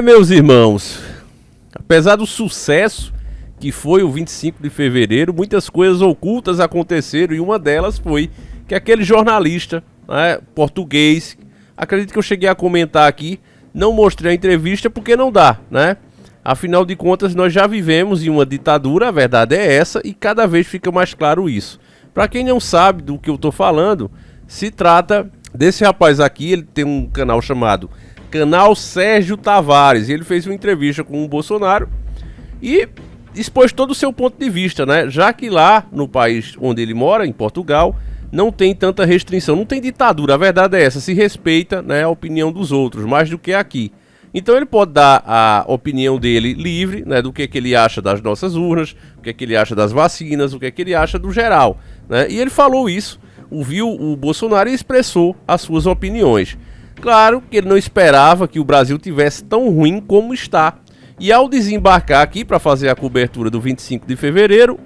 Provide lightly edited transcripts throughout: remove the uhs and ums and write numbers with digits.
Meus irmãos, apesar do sucesso que foi o 25 de fevereiro, muitas coisas ocultas aconteceram e uma delas foi que aquele jornalista, né, português, acredito que eu cheguei a comentar aqui, não mostrei a entrevista porque não dá, né? Afinal de contas, nós já vivemos em uma ditadura, a verdade é essa, e cada vez fica mais claro isso. Para quem não sabe do que eu tô falando, se trata desse rapaz aqui, ele tem um canal chamado Canal Sérgio Tavares, e ele fez uma entrevista com o Bolsonaro e expôs todo o seu ponto de vista, né? Já que lá no país onde ele mora, em Portugal, não tem tanta restrição, não tem ditadura, a verdade é essa, se respeita, né, a opinião dos outros, mais do que aqui. Então ele pode dar a opinião dele livre, né, do que ele acha das nossas urnas, o que ele acha das vacinas, o que ele acha do geral, né? E ele falou isso, ouviu o Bolsonaro e expressou as suas opiniões. Claro que ele não esperava que o Brasil tivesse tão ruim como está. E ao desembarcar aqui para fazer a cobertura do 25 de fevereiro,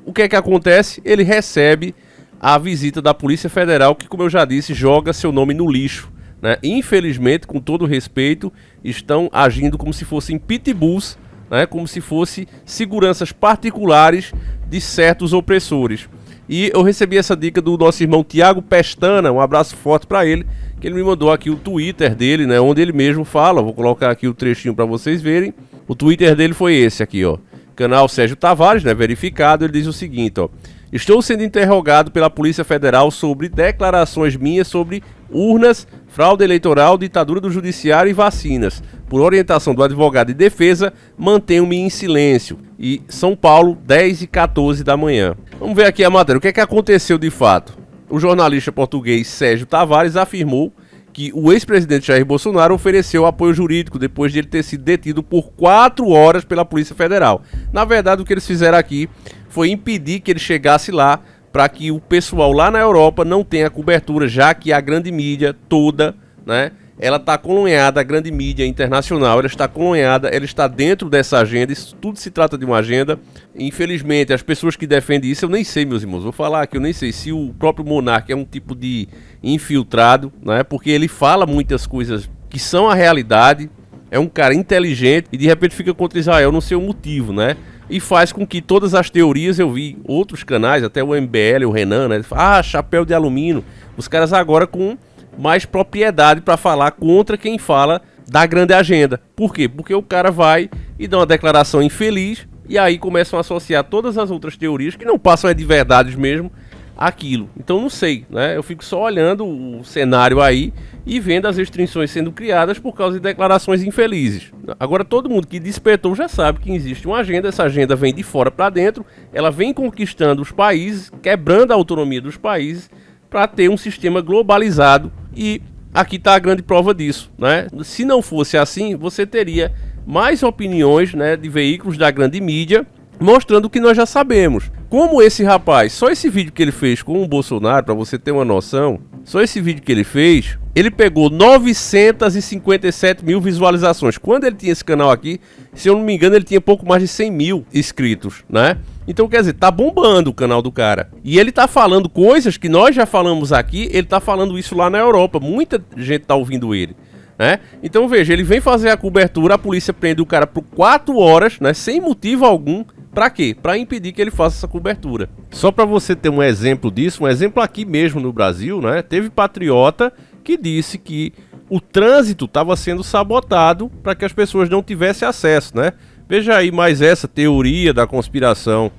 o que é que acontece? Ele recebe a visita da Polícia Federal, que, como eu já disse, joga seu nome no lixo, né? Infelizmente, com todo respeito, estão agindo como se fossem pitbulls, né? Como se fossem seguranças particulares de certos opressores. E eu recebi essa dica do nosso irmão Tiago Pestana, um abraço forte para ele, que ele me mandou aqui o Twitter dele, né, onde ele mesmo fala, vou colocar aqui o trechinho para vocês verem. O Twitter dele foi esse aqui, ó, Canal Sérgio Tavares, né, verificado. Ele diz o seguinte, ó: estou sendo interrogado pela Polícia Federal sobre declarações minhas sobre urnas, fraude eleitoral, ditadura do judiciário e vacinas. Por orientação do advogado de defesa, mantenho-me em silêncio. E São Paulo, 10h14 da manhã. Vamos ver aqui a matéria. O que é que aconteceu de fato? O jornalista português Sérgio Tavares afirmou que o ex-presidente Jair Bolsonaro ofereceu apoio jurídico depois de ele ter sido detido por 4 horas pela Polícia Federal. Na verdade, o que eles fizeram aqui foi impedir que ele chegasse lá, para que o pessoal lá na Europa não tenha cobertura, já que a grande mídia toda, né, ela está colunhada, a grande mídia internacional, ela está colunhada, ela está dentro dessa agenda, isso tudo se trata de uma agenda. Infelizmente, as pessoas que defendem isso, eu nem sei, meus irmãos, vou falar aqui, eu nem sei se o próprio monarca é um tipo de infiltrado, né, porque ele fala muitas coisas que são a realidade, é um cara inteligente e de repente fica contra Israel, não sei o motivo, né? E faz com que todas as teorias, eu vi outros canais, até o MBL, o Renan, né? Chapéu de alumínio. Os caras agora com mais propriedade para falar contra quem fala da grande agenda. Por quê? Porque o cara vai e dá uma declaração infeliz e aí começam a associar todas as outras teorias, que não passam de verdades mesmo, aquilo. Então não sei, né? Eu fico só olhando o cenário aí e vendo as restrições sendo criadas por causa de declarações infelizes. Agora todo mundo que despertou já sabe que existe uma agenda, essa agenda vem de fora para dentro, ela vem conquistando os países, quebrando a autonomia dos países para ter um sistema globalizado, e aqui está a grande prova disso, né? Se não fosse assim, você teria mais opiniões, né, de veículos da grande mídia mostrando o que nós já sabemos. Como esse rapaz, só esse vídeo que ele fez com o Bolsonaro, para você ter uma noção, só esse vídeo que ele fez, ele pegou 957 mil visualizações. Quando ele tinha esse canal aqui, se eu não me engano, ele tinha pouco mais de 100 mil inscritos, né? Então, quer dizer, tá bombando o canal do cara. E ele tá falando coisas que nós já falamos aqui, ele tá falando isso lá na Europa. Muita gente tá ouvindo ele, né? Então, veja, ele vem fazer a cobertura, a polícia prende o cara por 4 horas, né? Sem motivo algum. Pra quê? Pra impedir que ele faça essa cobertura. Só pra você ter um exemplo disso, um exemplo aqui mesmo no Brasil, né? Teve patriota que disse que o trânsito estava sendo sabotado para que as pessoas não tivessem acesso, né? Veja aí mais essa teoria da conspiração.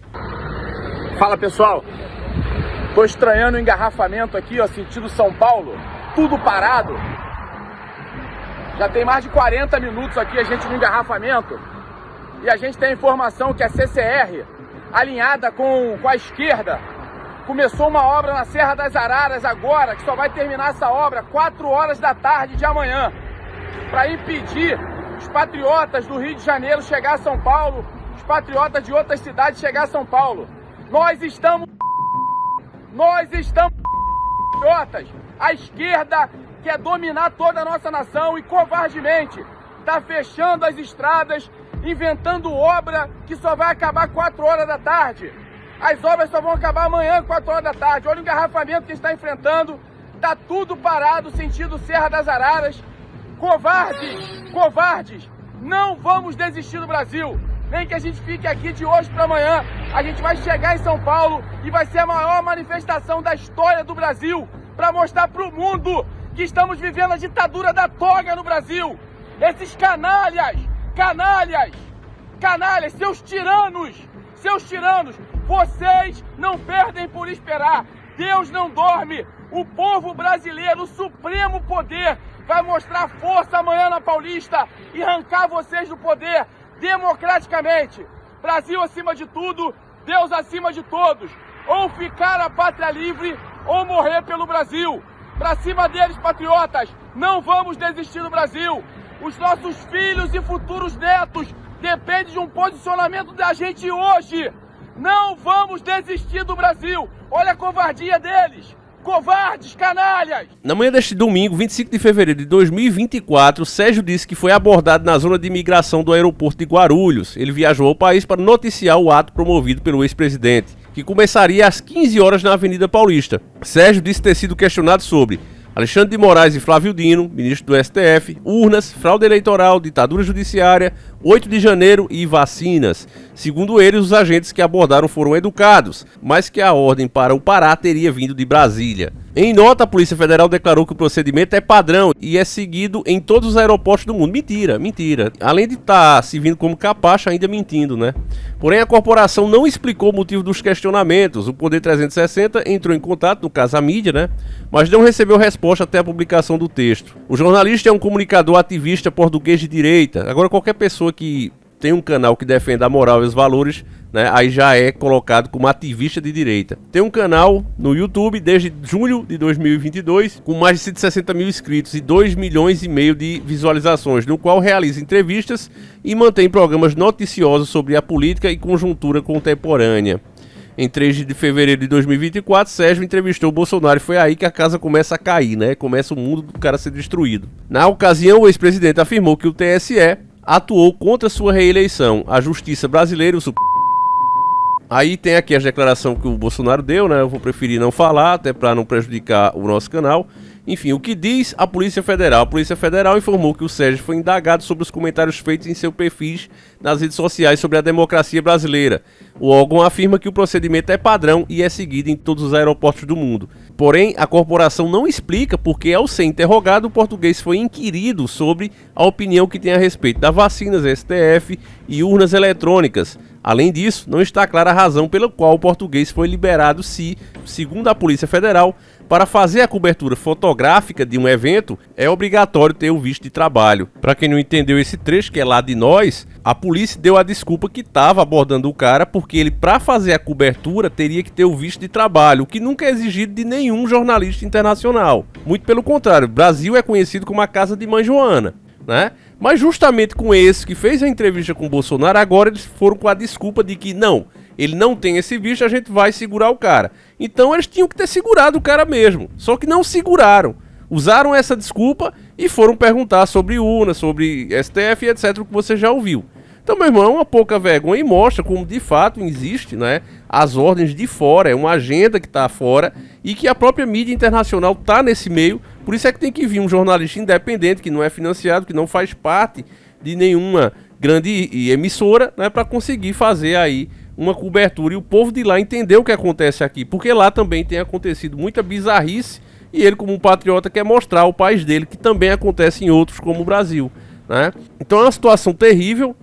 Fala, pessoal, tô estranhando o engarrafamento aqui, ó, sentido São Paulo, tudo parado. Já tem mais de 40 minutos aqui a gente no engarrafamento e a gente tem a informação que a CCR, alinhada com a esquerda, começou uma obra na Serra das Araras agora, que só vai terminar essa obra 4 horas da tarde de amanhã, para impedir os patriotas do Rio de Janeiro chegar a São Paulo, os patriotas de outras cidades chegar a São Paulo. Nós estamos patriotas. A esquerda quer dominar toda a nossa nação e covardemente está fechando as estradas, inventando obra que só vai acabar 4 horas da tarde. As obras só vão acabar amanhã, 4 horas da tarde. Olha o engarrafamento que está enfrentando. Está tudo parado, sentido Serra das Araras, Covardes, covardes, não vamos desistir do Brasil. Nem que a gente fique aqui de hoje para amanhã. A gente vai chegar em São Paulo e vai ser a maior manifestação da história do Brasil para mostrar para o mundo que estamos vivendo a ditadura da toga no Brasil. Esses canalhas, seus tiranos, vocês não perdem por esperar. Deus não dorme. O povo brasileiro, o supremo poder, vai mostrar força amanhã na Paulista e arrancar vocês do poder democraticamente. Brasil acima de tudo, Deus acima de todos. Ou ficar a pátria livre ou morrer pelo Brasil. Pra cima deles, patriotas, não vamos desistir do Brasil. Os nossos filhos e futuros netos dependem de um posicionamento da gente hoje. Não vamos desistir do Brasil. Olha a covardia deles. Covardes, canalhas! Na manhã deste domingo, 25 de fevereiro de 2024, Sérgio disse que foi abordado na zona de imigração do aeroporto de Guarulhos. Ele viajou ao país para noticiar o ato promovido pelo ex-presidente, que começaria às 15 horas na Avenida Paulista. Sérgio disse ter sido questionado sobre Alexandre de Moraes e Flávio Dino, ministro do STF, urnas, fraude eleitoral, ditadura judiciária, 8 de janeiro e vacinas. Segundo eles, os agentes que abordaram foram educados, mas que a ordem para o Pará teria vindo de Brasília. Em nota, a Polícia Federal declarou que o procedimento é padrão e é seguido em todos os aeroportos do mundo. Mentira. Além de estar servindo como capacho, ainda mentindo, né? Porém, a corporação não explicou o motivo dos questionamentos. O Poder 360 entrou em contato, no caso a mídia, né? Mas não recebeu resposta até a publicação do texto. O jornalista é um comunicador ativista português de direita. Agora, qualquer pessoa que tem um canal que defende a moral e os valores, né, aí já é colocado como ativista de direita. Tem um canal no YouTube desde julho de 2022, com mais de 160 mil inscritos e 2,5 milhões de visualizações, no qual realiza entrevistas e mantém programas noticiosos sobre a política e conjuntura contemporânea. Em 3 de fevereiro de 2024, Sérgio entrevistou o Bolsonaro e foi aí que a casa começa a cair, né? Começa o mundo do cara a ser destruído. Na ocasião, o ex-presidente afirmou que o TSE atuou contra sua reeleição. A justiça brasileira, Aí tem aqui a declaração que o Bolsonaro deu, né? Eu vou preferir não falar, até para não prejudicar o nosso canal. Enfim, o que diz a Polícia Federal? A Polícia Federal informou que o Sérgio foi indagado sobre os comentários feitos em seu perfil nas redes sociais sobre a democracia brasileira. O órgão afirma que o procedimento é padrão e é seguido em todos os aeroportos do mundo. Porém, a corporação não explica porque, ao ser interrogado, o português foi inquirido sobre a opinião que tem a respeito das vacinas, STF e urnas eletrônicas. Além disso, não está clara a razão pela qual o português foi liberado se, segundo a Polícia Federal, para fazer a cobertura fotográfica de um evento, é obrigatório ter o visto de trabalho. Para quem não entendeu esse trecho, que é lá de nós, a polícia deu a desculpa que estava abordando o cara porque ele, para fazer a cobertura, teria que ter o visto de trabalho, o que nunca é exigido de nenhum jornalista internacional. Muito pelo contrário, o Brasil é conhecido como a casa de Mãe Joana, né? Mas justamente com esse que fez a entrevista com o Bolsonaro, agora eles foram com a desculpa de que não, ele não tem esse visto, a gente vai segurar o cara. Então eles tinham que ter segurado o cara mesmo, só que não seguraram. Usaram essa desculpa e foram perguntar sobre urna, sobre STF e etc, o que você já ouviu. Então, meu irmão, é uma pouca vergonha e mostra como de fato existe, né, as ordens de fora, é uma agenda que está fora e que a própria mídia internacional está nesse meio. Por isso é que tem que vir um jornalista independente, que não é financiado, que não faz parte de nenhuma grande emissora, né, para conseguir fazer aí uma cobertura e o povo de lá entender o que acontece aqui, porque lá também tem acontecido muita bizarrice e ele, como um patriota, quer mostrar ao país dele que também acontece em outros como o Brasil, né? Então é uma situação terrível.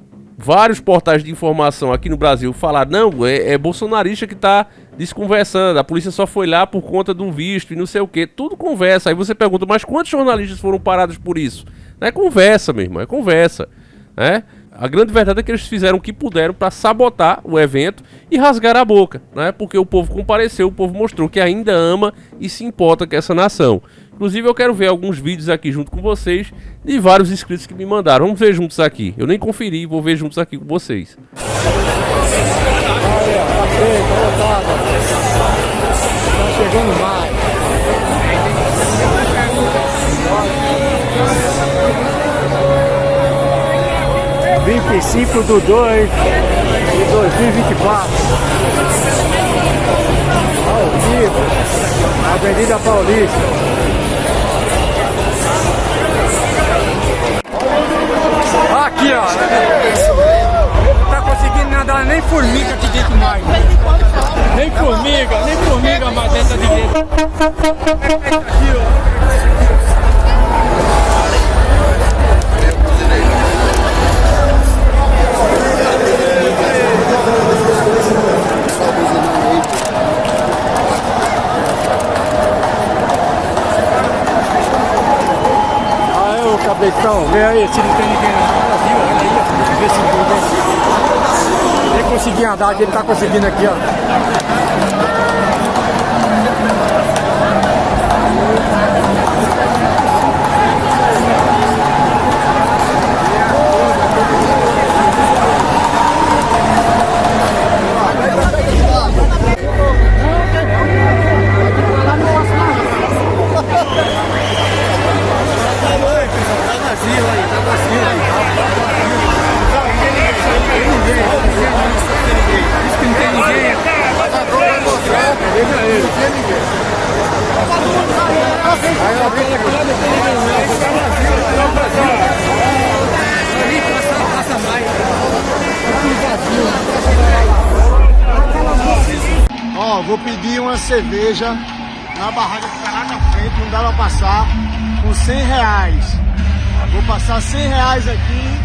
Vários portais de informação aqui no Brasil falaram, não, é bolsonarista que tá desconversando, a polícia só foi lá por conta do visto e não sei o que, tudo conversa. Aí você pergunta, mas quantos jornalistas foram parados por isso? Não é conversa, meu irmão, é conversa, né? A grande verdade é que eles fizeram o que puderam para sabotar o evento e rasgar a boca, né? Porque o povo compareceu, o povo mostrou que ainda ama e se importa com essa nação. Inclusive eu quero ver alguns vídeos aqui junto com vocês de vários inscritos que me mandaram. Vamos ver juntos aqui. Eu nem conferi, vou ver juntos aqui com vocês. Tá chegando mais. 25 de 2 de 2024. Ao vivo, Avenida Paulista. aqui, ó. Não tá conseguindo andar nem formiga aqui dentro mais. Nem formiga mais dentro de dentro. Aqui, ó. Cabretão, vê aí se não tem ninguém no Brasil, olha aí, ó, vê se ele conseguir andar, ele tá conseguindo aqui, ó. Ó, vou pedir uma cerveja na barraca que tá lá na frente, não dá pra passar, com 100 reais. Vou passar 100 reais aqui,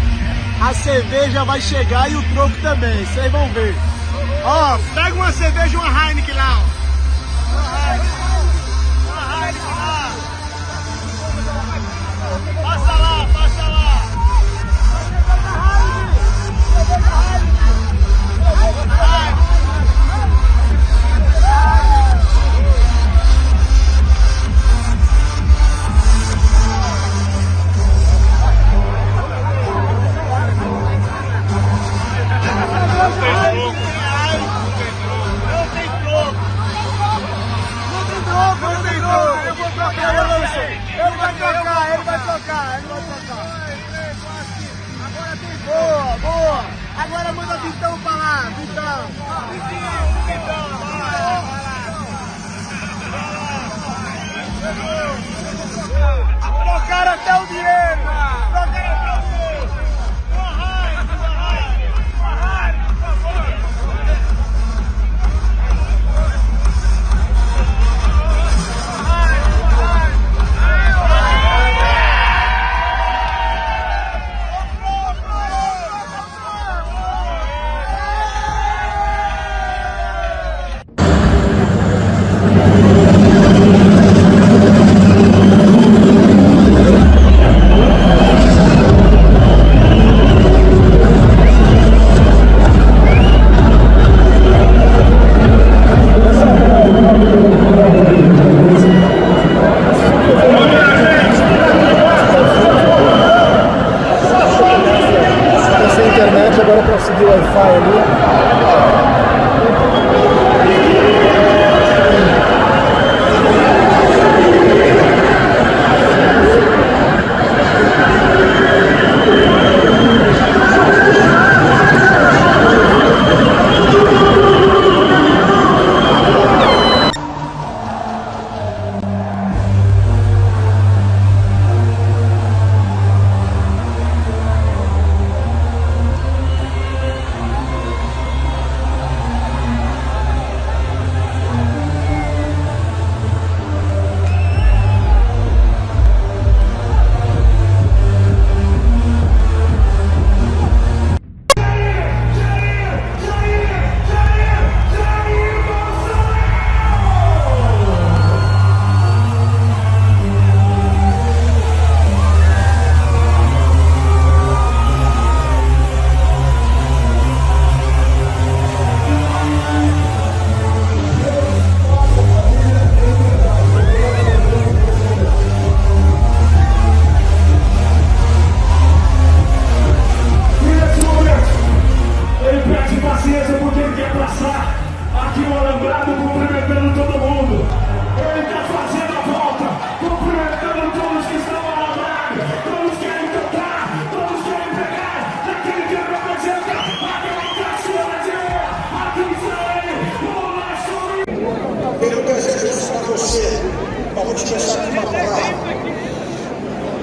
a cerveja vai chegar e o troco também, vocês vão ver. Ó, pega uma cerveja e uma Heineken lá, ó. Uma Heineken lá. Passa lá, passa lá. Boa, boa! Agora manda Vitão pra lá, Vitão! Vitão, trocaram até o dinheiro! Trocaram até o dinheiro! Uma raia, por favor! Agora para seguir o Wi-Fi ali.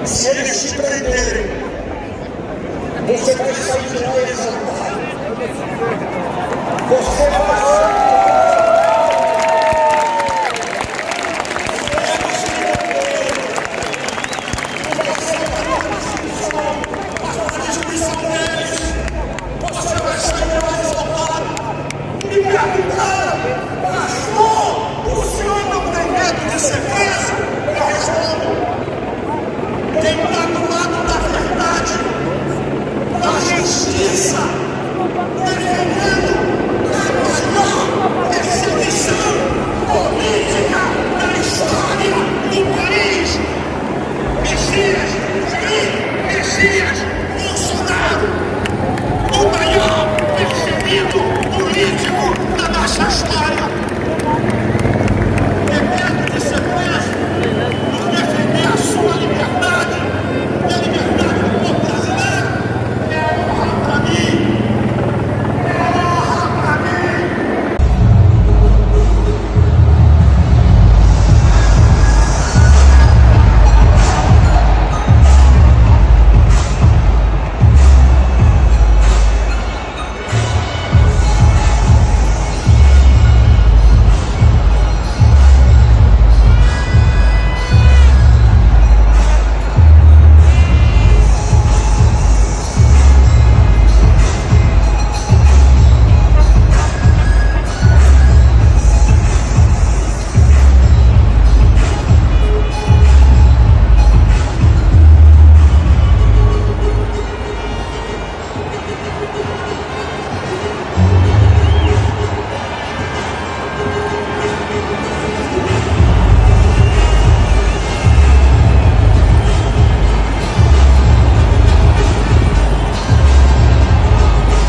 Se eles te prenderem, Você vai sair de lá exaltado. Você vai...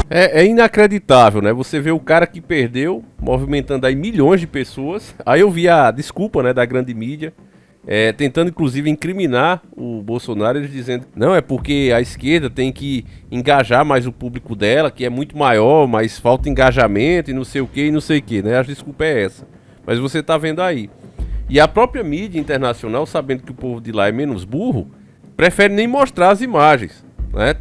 É inacreditável, né? Você vê o cara que perdeu, movimentando aí milhões de pessoas. Aí eu vi a desculpa, né, da grande mídia, tentando inclusive incriminar o Bolsonaro, eles dizendo não, é porque a esquerda tem que engajar mais o público dela, que é muito maior, mas falta engajamento e não sei o que e não sei o que, né? A desculpa é essa. Mas você tá vendo aí. E a própria mídia internacional, sabendo que o povo de lá é menos burro, prefere nem mostrar as imagens.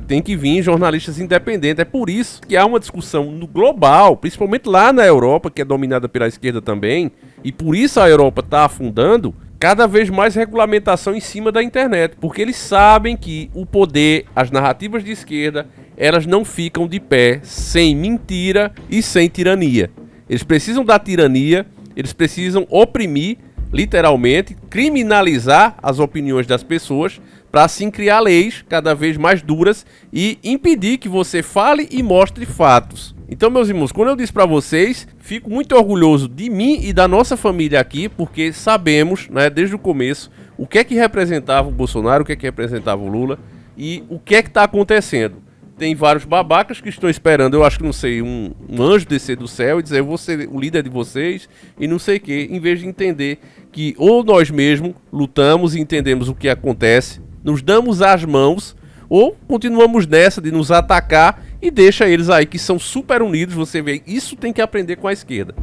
Tem que vir jornalistas independentes. É por isso que há uma discussão no global, principalmente lá na Europa, que é dominada pela esquerda também, e por isso a Europa está afundando, cada vez mais regulamentação em cima da internet, porque eles sabem que o poder, as narrativas de esquerda, elas não ficam de pé sem mentira e sem tirania. Eles precisam da tirania, eles precisam oprimir, literalmente, criminalizar as opiniões das pessoas, para assim criar leis cada vez mais duras e impedir que você fale e mostre fatos. Então, meus irmãos, quando eu disse para vocês, fico muito orgulhoso de mim e da nossa família aqui, porque sabemos, né, desde o começo, o que é que representava o Bolsonaro, o que é que representava o Lula e o que é que está acontecendo. Tem vários babacas que estão esperando, eu acho que não sei, um anjo descer do céu e dizer eu vou ser o líder de vocês e não sei o que, em vez de entender que ou nós mesmos lutamos e entendemos o que acontece, nos damos as mãos, ou continuamos nessa de nos atacar e deixa eles aí que são super unidos. Você vê, isso tem que aprender com a esquerda.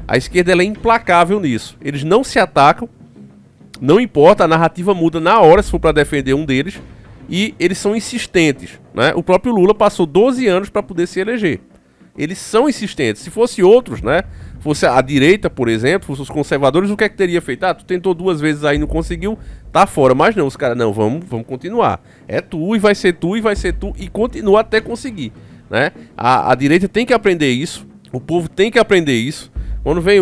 A esquerda ela é implacável nisso. Eles não se atacam, não importa, a narrativa muda na hora se for para defender um deles, e eles são insistentes, né? O próprio Lula passou 12 anos para poder se eleger. Eles são insistentes. Se fosse outros, né? Fosse a direita, por exemplo, fosse os conservadores, o que é que teria feito? Ah, tu tentou 2 vezes aí, não conseguiu, tá fora. Mas não, os caras, não, vamos continuar. É tu, e vai ser tu, e vai ser tu, e continua até conseguir, né? A direita tem que aprender isso, o povo tem que aprender isso. Quando vem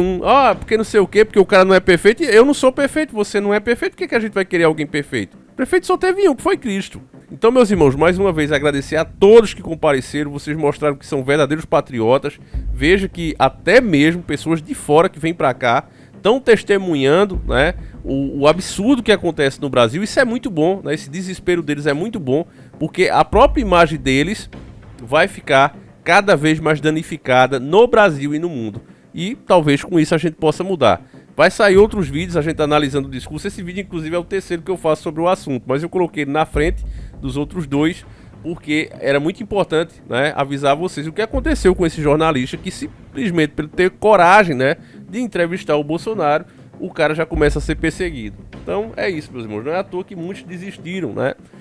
porque não sei o quê, porque o cara não é perfeito, eu não sou perfeito, você não é perfeito, por que a gente vai querer alguém perfeito? Perfeito só teve um, que foi Cristo. Então, meus irmãos, mais uma vez agradecer a todos que compareceram, vocês mostraram que são verdadeiros patriotas. Veja que até mesmo pessoas de fora que vêm pra cá estão testemunhando, né, o absurdo que acontece no Brasil. Isso é muito bom, né, esse desespero deles é muito bom, porque a própria imagem deles vai ficar cada vez mais danificada no Brasil e no mundo. E talvez com isso a gente possa mudar. Vai sair outros vídeos, a gente analisando o discurso. Esse vídeo, inclusive, é o terceiro que eu faço sobre o assunto, mas eu coloquei ele na frente dos outros 2, porque era muito importante, né, avisar vocês o que aconteceu com esse jornalista que simplesmente, por ter coragem, né, de entrevistar o Bolsonaro, o cara já começa a ser perseguido. Então é isso, meus irmãos. Não é à toa que muitos desistiram, né?